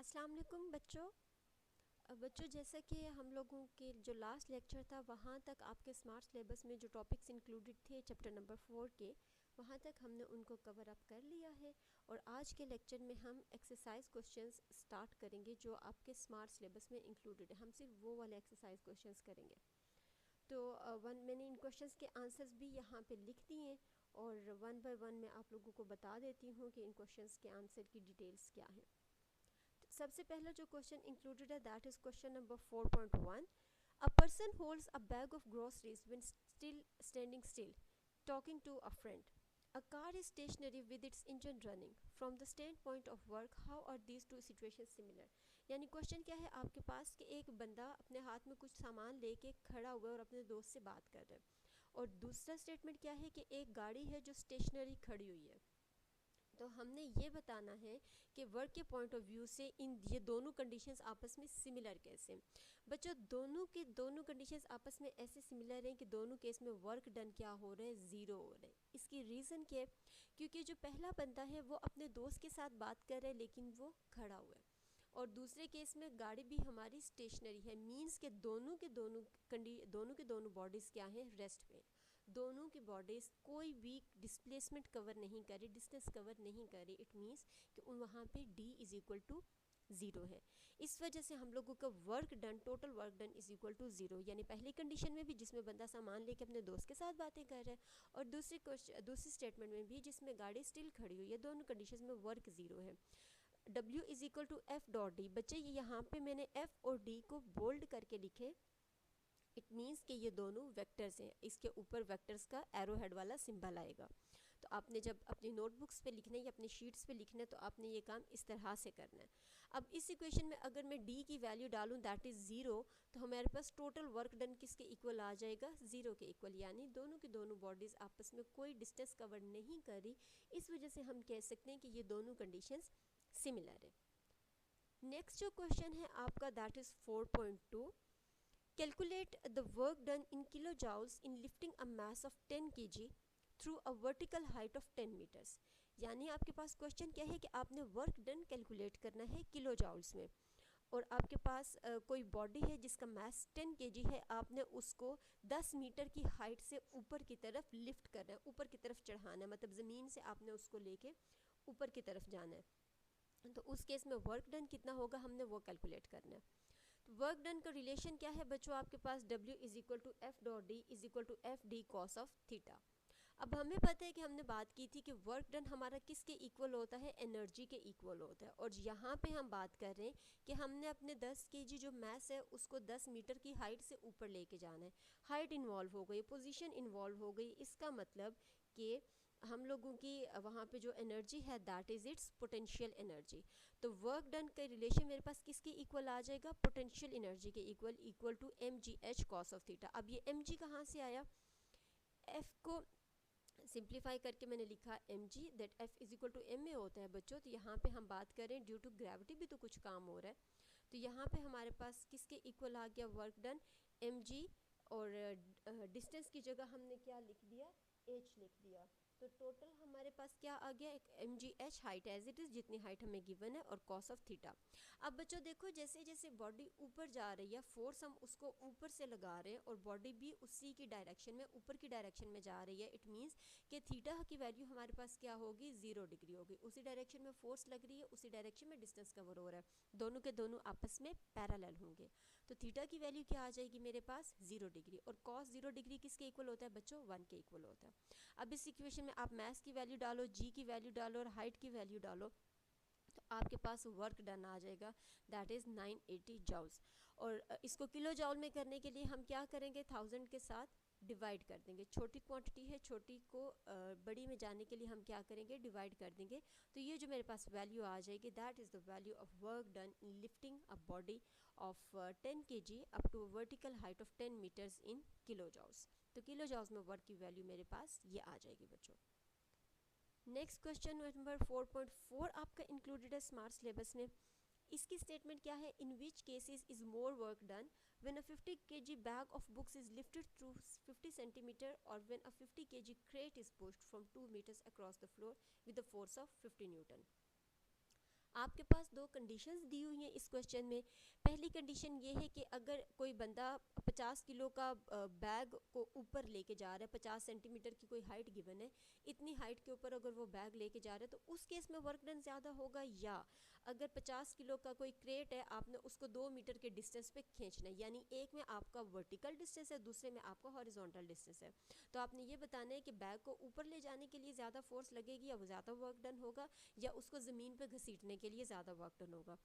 अस्सलाम वालेकुम बच्चों। बच्चों, जैसा कि हम लोगों के जो लास्ट लेक्चर था वहाँ तक आपके स्मार्ट सिलेबस में जो टॉपिक्स इंक्लूडेड थे चैप्टर नंबर 4 के, वहाँ तक हमने उनको कवर अप कर लिया है। और आज के लेक्चर में हम एक्सरसाइज क्वेश्चंस स्टार्ट करेंगे जो आपके स्मार्ट सिलेबस में इंक्लूडेड है। हम सिर्फ वो वाले एक्सरसाइज क्वेश्चंस करेंगे। तो मैंने इन क्वेश्चंस के आंसर्स भी यहाँ पे लिख दिए हैं और वन बाय वन मैं आप लोगों को बता देती हूँ कि इन क्वेश्चंस के आंसर की डिटेल्स क्या हैं। सबसे पहला जो क्वेश्चन इंक्लूडेड है that is question number 4.1। A person holds a bag of groceries when still standing still talking to a friend. A car is stationary with its engine running from the standpoint of work how are these two situation similar. यानी question क्या है आपके पास कि एक बंदा अपने हाथ में कुछ सामान लेके खड़ा हुआ है और अपने दोस्त से बात कर रहा है, और दूसरा स्टेटमेंट क्या है कि एक गाड़ी है जो स्टेशनरी खड़ी हुई है। तो हमने ये बताना है कि वर्क के पॉइंट ऑफ व्यू से इन ये दोनों कंडीशंस आपस में सिमिलर कैसे। बच्चों, दोनों कंडीशंस आपस में ऐसे सिमिलर हैं कि दोनों केस में वर्क डन क्या हो रहा है, ज़ीरो हो रहा है। इसकी रीज़न क्या है? क्योंकि जो पहला बंदा है वो अपने दोस्त के साथ बात कर रहा है लेकिन वो खड़ा हुआ है, और दूसरे केस में गाड़ी भी हमारी स्टेशनरी है। मींस के दोनों के दोनों बॉडीज़ क्या हैं, रेस्ट पे। दोनों की बॉडीज़ कोई भी डिस्प्लेसमेंट कवर नहीं करी, डिस्टेंस कवर नहीं करी। इट मीन्स कि वहाँ पे d is equal to zero है। इस वजह से हम लोगों का work done, total work done is equal to zero. यानी पहली कंडीशन में भी जिसमें बंदा सामान लेके अपने दोस्त के साथ बातें कर रहा है, और दूसरी स्टेटमेंट में भी जिसमें गाड़ी स्टिल खड़ी हुई है, दोनों कंडीशन में वर्क ज़ीरो है। W is equal to F dot D. बच्चे यहाँ पे मैंने F और D को बोल्ड करके लिखे। इट मीन्स कि ये दोनों वेक्टर्स हैं। इसके ऊपर वेक्टर्स का एरो हेड वाला सिंबल आएगा। तो आपने जब अपनी नोटबुक्स पे लिखना है या अपनी शीट्स पे लिखना है तो आपने ये काम इस तरह से करना है। अब इस इक्वेशन में अगर मैं D की वैल्यू डालूँ दैट इज़ ज़ीरो, तो हमारे पास टोटल वर्क डन किसके इक्वल आ जाएगा, ज़ीरो के इक्वल। यानी दोनों की दोनों बॉडीज़ आपस में कोई डिस्टेंस कवर नहीं करी। इस वजह से हम कह सकते हैं कि ये दोनों कंडीशंस सिमिलर है। नेक्स्ट जो क्वेश्चन है आपका that is 4.2। Calculate the work done in kilojoules in lifting a mass of 10 kg through a vertical height of 10 meters। यानी आपके पास क्वेश्चन क्या है कि आपने वर्क डन कैलकुलेट करना है किलो जाउल्स में, और आपके पास कोई बॉडी है जिसका मास 10 kg है। आपने उसको 10 मीटर की हाइट से ऊपर की तरफ लिफ्ट करना है, ऊपर की तरफ चढ़ाना है, मतलब ज़मीन से आपने उसको लेके ऊपर की तरफ जाना है। तो उस केस में वर्क डन कितना होगा, हमने वो कैलकुलेट करना है। तो वर्क डन का रिलेशन क्या है बच्चों, आपके पास W is equal to F dot D is equal to F D cos of theta. अब हमें पता है कि हमने बात की थी कि वर्क डन हमारा किसके इक्वल होता है, एनर्जी के इक्वल होता है। और यहाँ पे हम बात कर रहे हैं कि हमने अपने 10 kg जो मैस है उसको 10 मीटर की हाइट से ऊपर लेके जाना है। हाइट इन्वॉल्व हो गई, पोजीशन इन्वॉल्व हो गई। इसका मतलब कि हम लोगों की वहाँ पे जो एनर्जी है that is its potential energy. तो वर्क डन का रिलेशन मेरे पास किसके इक्वल आ जाएगा, पोटेंशियल एनर्जी के equal, equal to M G H cos of theta. अब ये एम जी कहाँ से आया, एफ को सिंप्लीफाई करके मैंने लिखा M G, that F is equal to M A होता है बच्चों। तो यहाँ पे हम बात करें ड्यू टू ग्रेविटी भी तो कुछ काम हो रहा है। तो यहाँ पे हमारे पास किसके इक्वल आ गया वर्क डन, एम जी, और डिस्टेंस की जगह हमने क्या लिख दिया, एच लिख दिया। तो टोटल हमारे पास क्या आ गया, एक M G H height as it is जितनी हाइट हमें गिवन है, और कॉस ऑफ थीटा। अब बच्चों देखो, जैसे जैसे बॉडी ऊपर जा रही है, फोर्स हम उसको ऊपर से लगा रहे हैं और बॉडी भी उसी की डायरेक्शन में, ऊपर की डायरेक्शन में जा रही है। इट मीन्स कि थीटा की वैल्यू हमारे पास क्या होगी, 0 डिग्री होगी। उसी डायरेक्शन में फोर्स लग रही है, उसी डायरेक्शन में डिस्टेंस कवर हो रहा है, दोनों के दोनों आपस में पैरेलल होंगे। तो थीटा की वैल्यू क्या आ जाएगी मेरे पास, 0 डिग्री। और कॉस 0 डिग्री किसके इक्वल होता है बच्चों, 1 के इक्वल होता है। अब इस इक्वेशन में आप मैस की वैल्यू डालो, जी की वैल्यू डालो और हाइट की वैल्यू डालो, तो आपके पास वर्क डन आ जाएगा दैट इज़ 980 जाउल्स। और इसको किलो जाउल में करने के लिए हम क्या करेंगे, 1000 के साथ डिवाइड कर देंगे। छोटी क्वांटिटी है, छोटी को बड़ी में जाने के लिए हम क्या करेंगे, डिवाइड कर देंगे। तो ये जो मेरे पास वैल्यू आ जाएगी that is the value of work done in lifting a body of 10 kg up to vertical height of 10 metres in kilo joules. तो किलो जाउल्स में वर्क की वैल्यू मेरे पास ये आ जाएगी बच्चों। नेक्स्ट क्वेश्चन नंबर 4.4 आपका इंक्लूडेड है स्मार्ट सिलेबस में। इसकी स्टेटमेंट क्या है, in which cases is more work done when a 50 kg bag of books is lifted through 50 centimetre, और when a 50 kg crate is pushed from 2 meters across the floor with the force of 50 newton. आपके पास दो conditions दी हुई हैं इस question में। पहली condition ये है कि अगर कोई बंदा 50 किलो का बैग को ऊपर लेके जा रहा है, 50 सेंटीमीटर की कोई हाइट गिवन है, इतनी हाइट के ऊपर अगर वो बैग लेके जा रहा है तो उस केस में वर्क डन ज़्यादा होगा, या अगर 50 किलो का कोई क्रेट है, आपने उसको 2 मीटर के डिस्टेंस पे खींचना है, यानी एक में आपका वर्टिकल डिस्टेंस है, दूसरे में आपका हॉरिजॉन्टल डिस्टेंस है, तो आपने ये बताना है कि बैग को ऊपर ले जाने के लिए ज़्यादा फोर्स लगेगी या वो ज़्यादा वर्क डन होगा, या उसको ज़मीन पे घसीटने के लिए ज़्यादा वर्क डन होगा।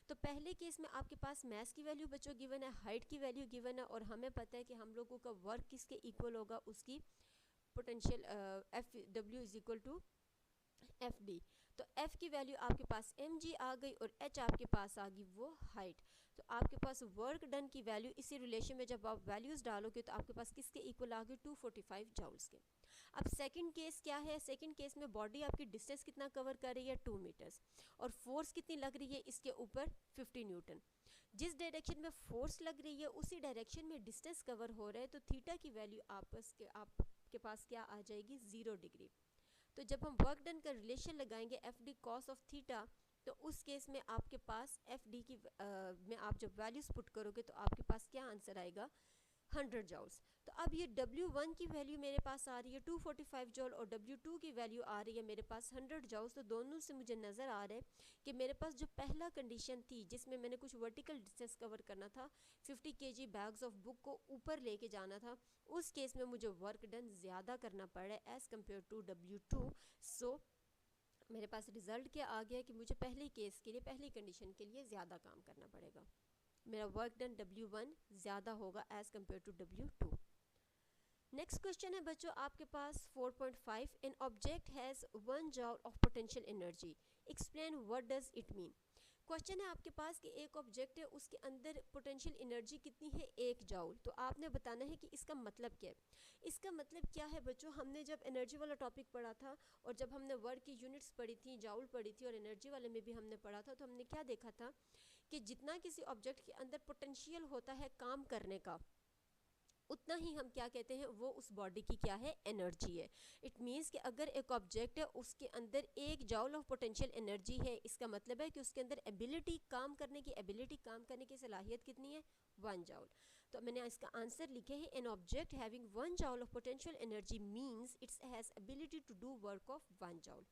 तो पहले केस में आपके पास मैस की वैल्यू बच्चों गिवन है, हाइट की वैल्यू गिवन है, और हमें पता है कि हम लोगों का वर्क किसके इक्वल होगा, उसकी potential F W is equal to F D. तो एफ की वैल्यू आपके पास एम जी आ गई और एच आपके पास आ गई वो हाइट। तो आपके पास वर्क डन की वैल्यू इसी रिलेशन में जब आप वैल्यूज़ डालोगे तो आपके पास किसके इक्वल आ गई, 245 जूल्स के। अब सेकंड केस क्या है, सेकंड केस में बॉडी आपकी डिस्टेंस कितना कवर कर रही है, 2 मीटर्स, और फोर्स कितनी लग रही है इसके ऊपर, 50 न्यूटन। जिस डायरेक्शन में फोर्स लग रही है उसी डायरेक्शन में डिस्टेंस कवर हो रहा है, तो थीटा की वैल्यू आपके पास क्या आ जाएगी, 0 डिग्री। तो जब हम वर्क डन का रिलेशन लगाएंगे F D cos of theta, तो उस केस में आपके पास एफ डी की में आप जब वैल्यूज पुट करोगे तो आपके पास क्या आंसर आएगा, 100 जॉल्स। तो अब ये W1 की वैल्यू मेरे पास आ रही है 245 जॉल, और W2 की वैल्यू आ रही है मेरे पास 100 जॉल्स। तो दोनों से मुझे नज़र आ रहा है कि मेरे पास जो पहला कंडीशन थी जिसमें मैंने कुछ वर्टिकल डिस्टेंस कवर करना था, 50 kg बैग्स ऑफ बुक को ऊपर लेके जाना था, उस केस में मुझे वर्क डन ज़्यादा करना पड़ रहा है एज़ कम्पेयर टू W2। सो मेरे पास रिजल्ट क्या आ गया कि मुझे पहले केस के लिए, पहली कंडीशन के लिए ज़्यादा काम करना पड़ेगा, मेरा वर्क डन W1 ज़्यादा होगा as compare to W2। Next question है बच्चों आपके पास 4.5, an object has 1 joule of potential energy, explain what does it mean. Question है आपके पास कि एक ऑब्जेक्ट है, उसके अंदर पोटेंशियल एनर्जी कितनी है, 1 जॉल। तो आपने बताना है कि इसका मतलब क्या है। इसका मतलब क्या है बच्चों, हमने जब एनर्जी वाला टॉपिक पढ़ा था और जब हमने वर्ड की यूनिट्स पढ़ी थी, जॉल पढ़ी थी, और एनर्जी वाले में भी हमने पढ़ा था, तो हमने क्या देखा था कि जितना किसी ऑब्जेक्ट के अंदर पोटेंशियल होता है काम करने का, उतना ही हम क्या कहते हैं, वो उस बॉडी की क्या है, एनर्जी है। इट मीन्स कि अगर एक ऑब्जेक्ट है उसके अंदर 1 जॉल ऑफ पोटेंशियल एनर्जी है, इसका मतलब है कि उसके अंदर एबिलिटी काम करने की सलाहियत कितनी है, 1 जॉल। तो मैंने इसका आंसर लिखे है, an object having 1 joule of potential energy means its has ability to do work of 1 joule.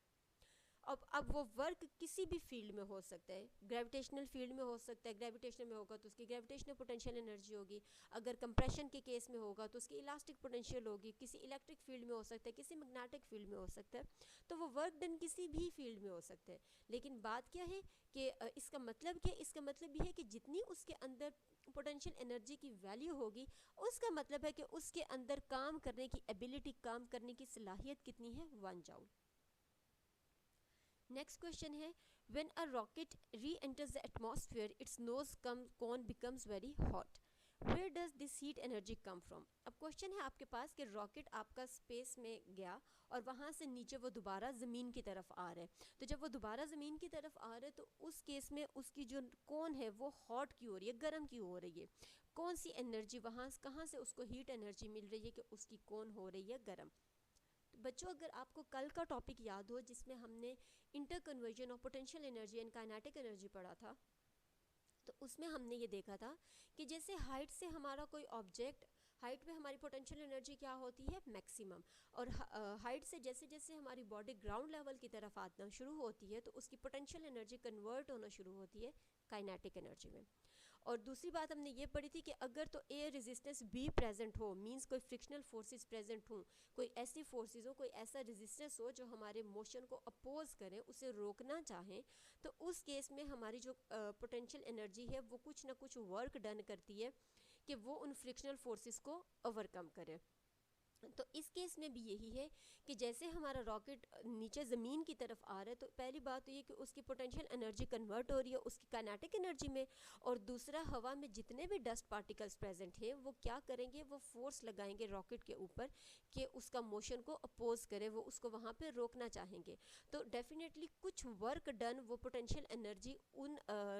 अब वो वर्क किसी भी फील्ड में हो सकता है, ग्रेविटेशनल फील्ड में हो सकता है, ग्रेविटेशनल में होगा तो उसकी ग्रेविटेशनल पोटेंशियल एनर्जी होगी, अगर कंप्रेशन के केस में होगा तो उसकी इलास्टिक पोटेंशियल होगी, किसी इलेक्ट्रिक फील्ड में हो सकता है, किसी मैग्नेटिक फील्ड में हो सकता है। तो वो वर्क डन किसी भी फील्ड में हो सकता है। लेकिन बात क्या है कि इसका मतलब क्या, इसका मतलब ये है कि जितनी उसके अंदर पोटेंशियल एनर्जी की वैल्यू होगी, उसका मतलब है कि उसके अंदर काम करने की एबिलिटी, काम करने की सलाहियत कितनी है, 1 जॉल। नेक्स्ट क्वेश्चन है, when a rocket reenters the atmosphere its nose cone becomes very hot, where does this heat energy come from. अब क्वेश्चन है आपके पास कि रॉकेट आपका स्पेस में गया और वहाँ से नीचे वो दोबारा ज़मीन की तरफ आ रहा है। तो जब वो दोबारा ज़मीन की तरफ आ रहा है तो उस केस में उसकी जो कोन है वो हॉट क्यों हो रही है, गर्म क्यों हो रही है, कौन सी एनर्जी वहाँ कहाँ से उसको हीट एनर्जी मिल रही है कि उसकी कोन हो रही है गर्म। तो बच्चों अगर आपको कल का टॉपिक याद हो जिसमें हमने inter conversion of potential energy and kinetic energy पढ़ा था, तो उसमें हमने ये देखा था कि जैसे हाइट से हमारा कोई ऑब्जेक्ट, हाइट पे हमारी पोटेंशियल एनर्जी क्या होती है, मैक्सिमम, और हाइट से जैसे जैसे हमारी बॉडी ग्राउंड लेवल की तरफ आना शुरू होती है तो उसकी पोटेंशियल एनर्जी कन्वर्ट होना शुरू होती है काइनेटिक एनर्जी में। और दूसरी बात हमने ये पढ़ी थी कि अगर तो एयर रेजिस्टेंस भी प्रेजेंट हो, मींस कोई फ्रिक्शनल फोर्सेस प्रेजेंट हो, कोई ऐसी फोर्सेस हो, कोई ऐसा रेजिस्टेंस हो जो हमारे मोशन को अपोज करें, उसे रोकना चाहें, तो उस केस में हमारी जो पोटेंशियल एनर्जी है वो कुछ ना कुछ वर्क डन करती है कि वो उन फ्रिक्शनल फोर्सेस को ओवरकम करे। तो इस केस में भी यही है कि जैसे हमारा रॉकेट नीचे ज़मीन की तरफ आ रहा है, तो पहली बात तो ये कि उसकी पोटेंशियल एनर्जी कन्वर्ट हो रही है उसकी काइनेटिक एनर्जी में, और दूसरा हवा में जितने भी डस्ट पार्टिकल्स प्रेजेंट हैं वो क्या करेंगे, वो फोर्स लगाएंगे रॉकेट के ऊपर कि उसका मोशन को अपोज करे, वो उसको वहाँ पे रोकना चाहेंगे। तो डेफिनेटली कुछ वर्क डन वो पोटेंशियल एनर्जी उन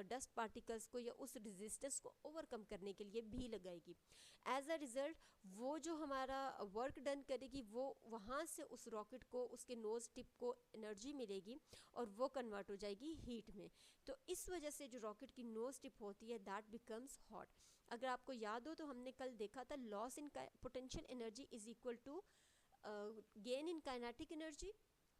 डस्ट पार्टिकल्स को या उस रेजिस्टेंस को ओवरकम करने के लिए भी लगाएगी। एज अ रिज़ल्ट वो जो हमारा वर्क वर्क डन करेगी वो वहाँ से उस रॉकेट को, उसके नोज़ टिप को एनर्जी मिलेगी और वो कन्वर्ट हो जाएगी हीट में। तो इस वजह से जो रॉकेट की नोज़ टिप होती है दैट बिकम्स हॉट। अगर आपको याद हो तो हमने कल देखा था loss in potential energy is equal to gain in kinetic energy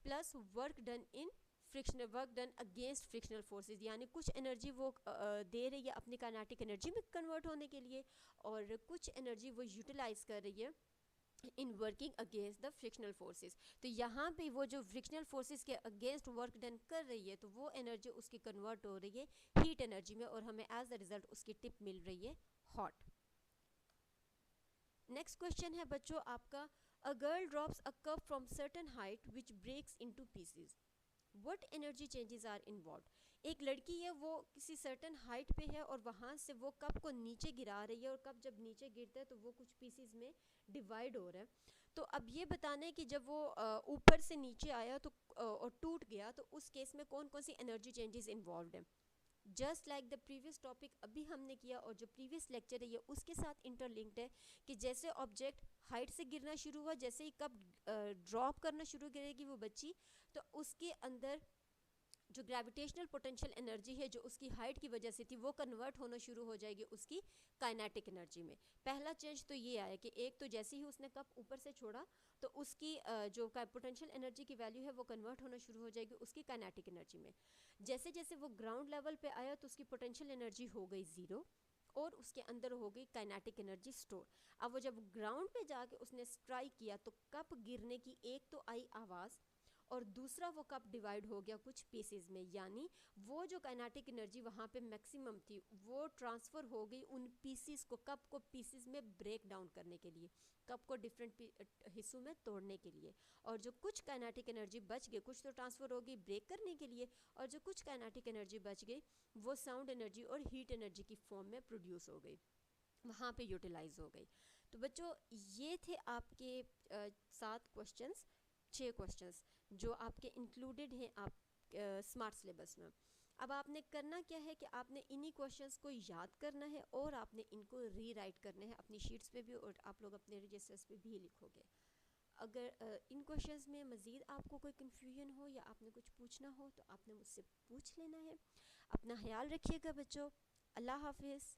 plus work done in frictional, work done against frictional forces, यानी कुछ एनर्जी वो दे रही है अपनी काइनेटिक एनर्जी में कन्वर्ट होने के लिए और कुछ एनर्जी वो यूटिलाइज कर रही है in working against the frictional forces. तो यहाँ पे वो जो फ्रिक्शनल फोर्सेस के अगेंस्ट वर्क डन कर रही है तो वो एनर्जी उसकी कन्वर्ट हो रही है हीट एनर्जी में और हमें एज अ रिजल्ट उसकी टिप मिल रही है हॉट। नेक्स्ट क्वेश्चन है बच्चों आपका, a girl drops a cup from certain height which breaks into pieces, what energy changes are involve. एक लड़की है वो किसी सर्टेन हाइट पे है और वहाँ से वो कप को नीचे गिरा रही है और कप जब नीचे गिरता है तो वो कुछ पीसेस में डिवाइड हो रहा है। तो अब ये बताना है कि जब वो ऊपर से नीचे आया तो और टूट गया तो उस केस में कौन कौन सी एनर्जी चेंजेस इन्वॉल्व है। Just like the previous topic अभी हमने किया और जो प्रीवियस लेक्चर है ये उसके साथ इंटरलिंक्ड है कि जैसे ऑब्जेक्ट हाइट से गिरना शुरू हुआ, जैसे ही कप ड्रॉप करना शुरू करेगी वो बच्ची, तो उसके अंदर जो ग्रेविटेशनल पोटेंशियल एनर्जी है जो उसकी हाइट की वजह से थी वो कन्वर्ट होना शुरू हो जाएगी उसकी काइनेटिक एनर्जी में। पहला चेंज तो ये आया कि एक तो जैसे ही उसने कप ऊपर से छोड़ा तो उसकी जो पोटेंशियल एनर्जी की वैल्यू है वो कन्वर्ट होना शुरू हो जाएगी उसकी काइनेटिक एनर्जी में। जैसे जैसे वो ग्राउंड लेवल पे आया तो उसकी पोटेंशियल एनर्जी हो गई ज़ीरो और उसके अंदर हो गई काइनेटिक एनर्जी स्टोर। अब वो जब ग्राउंड पे जाके उसने स्ट्राइक किया तो कप गिरने की एक तो आई आवाज़ और दूसरा वो कप डिवाइड हो गया कुछ पीसेस में, यानी वो जो काइनेटिक एनर्जी वहाँ पे मैक्सिमम थी वो ट्रांसफ़र हो गई उन पीसेस को, कप को पीसेस में ब्रेक डाउन करने के लिए, कप को डिफरेंट हिस्सों में तोड़ने के लिए। और जो कुछ काइनेटिक एनर्जी बच गई, कुछ तो ट्रांसफ़र हो गई ब्रेक करने के लिए और जो कुछ काइनेटिक एनर्जी बच गई वो साउंड एनर्जी और हीट एनर्जी की फॉर्म में प्रोड्यूस हो गई, वहाँ पे यूटिलाइज हो गई। तो बच्चों ये थे आपके 7 क्वेश्चंस, 6 क्वेश्चंस जो आपके इंक्लूडेड हैं आप स्मार्ट सिलेबस में। अब आपने करना क्या है कि आपने इन्हीं क्वेश्चंस को याद करना है और आपने इनको रीराइट करने हैं अपनी शीट्स पे भी और आप लोग अपने रजिस्टर्स पे भी लिखोगे। अगर इन क्वेश्चंस में मज़ीद आपको कोई कन्फ्यूजन हो या आपने कुछ पूछना हो तो आपने मुझसे पूछ लेना है। अपना ख्याल रखिएगा बच्चों, अल्लाह हाफिज़।